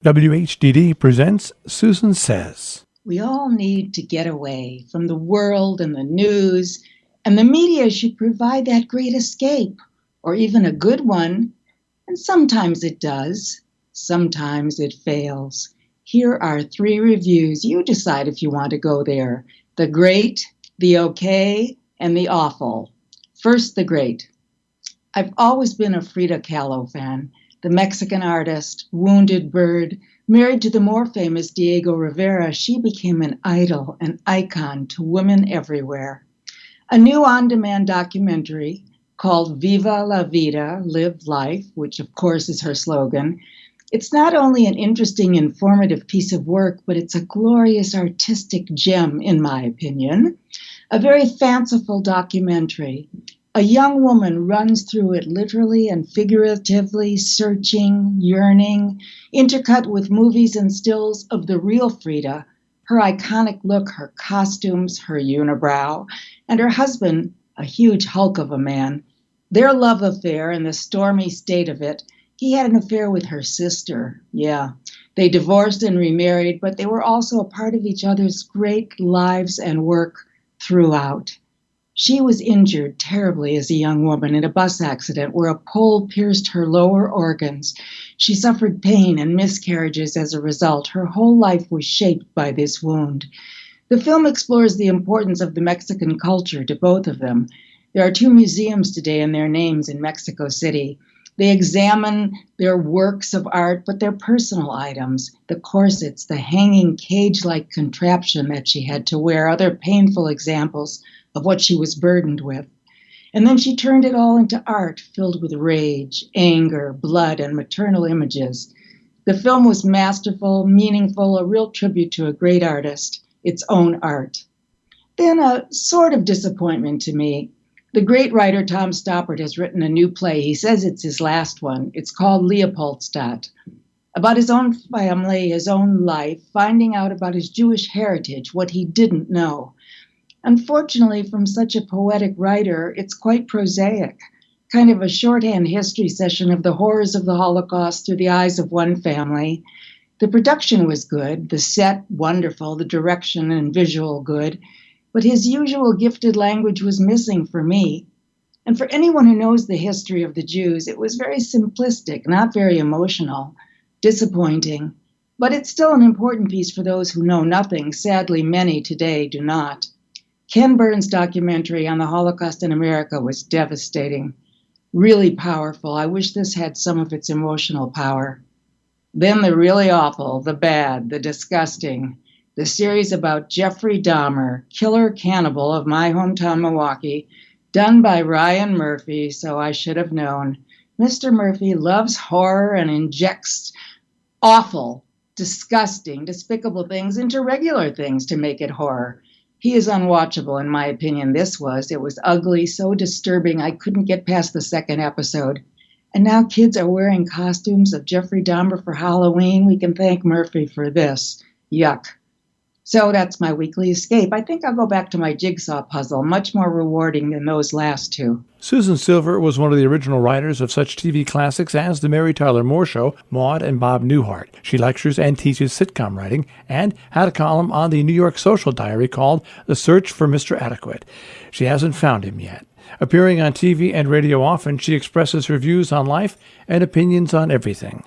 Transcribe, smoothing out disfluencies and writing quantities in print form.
WHDD presents Susan Says. We all need to get away from the world and the news, and the media should provide that great escape, or even a good one. And sometimes it does. Sometimes it fails. Here are 3 reviews. You decide if you want to go there. The great, the okay, and the awful. First, the great. I've always been a Frida Kahlo fan, the Mexican artist, wounded bird. Married to the more famous Diego Rivera, she became an idol, an icon to women everywhere. A new on-demand documentary called Viva la Vida, Live Life, which of course is her slogan. It's not only an interesting, informative piece of work, but it's a glorious artistic gem, in my opinion. A very fanciful documentary. A young woman runs through it literally and figuratively, searching, yearning, intercut with movies and stills of the real Frida, her iconic look, her costumes, her unibrow, and her husband, a huge hulk of a man. Their love affair and the stormy state of it. He had an affair with her sister. Yeah, they divorced and remarried, but they were also a part of each other's great lives and work throughout. She was injured terribly as a young woman in a bus accident where a pole pierced her lower organs. She suffered pain and miscarriages as a result. Her whole life was shaped by this wound. The film explores the importance of the Mexican culture to both of them. There are 2 museums today in their names in Mexico City. They examine their works of art, but their personal items, the corsets, the hanging cage-like contraption that she had to wear, other painful examples of what she was burdened with. And then she turned it all into art filled with rage, anger, blood, and maternal images. The film was masterful, meaningful, a real tribute to a great artist, its own art. Then a sort of disappointment to me. The great writer Tom Stoppard has written a new play. He says it's his last one. It's called Leopoldstadt, about his own family, his own life, finding out about his Jewish heritage, what he didn't know. Unfortunately, from such a poetic writer, it's quite prosaic, kind of a shorthand history session of the horrors of the Holocaust through the eyes of one family. The production was good, the set wonderful, the direction and visual good, but his usual gifted language was missing for me. And for anyone who knows the history of the Jews, it was very simplistic, not very emotional, disappointing. But it's still an important piece for those who know nothing. Sadly, many today do not. Ken Burns' documentary on the Holocaust in America was devastating, really powerful. I wish this had some of its emotional power. Then the really awful, the bad, the disgusting, the series about Jeffrey Dahmer, killer cannibal of my hometown, Milwaukee, done by Ryan Murphy, so I should have known. Mr. Murphy loves horror and injects awful, disgusting, despicable things into regular things to make it horror. He is unwatchable, in my opinion. It was ugly, so disturbing, I couldn't get past the 2nd episode. And now kids are wearing costumes of Jeffrey Dahmer for Halloween. We can thank Murphy for this. Yuck. So that's my weekly escape. I think I'll go back to my jigsaw puzzle, much more rewarding than those last 2. Susan Silver was one of the original writers of such TV classics as The Mary Tyler Moore Show, Maude, and Bob Newhart. She lectures and teaches sitcom writing and had a column on the New York Social Diary called The Search for Mr. Adequate. She hasn't found him yet. Appearing on TV and radio often, she expresses her views on life and opinions on everything.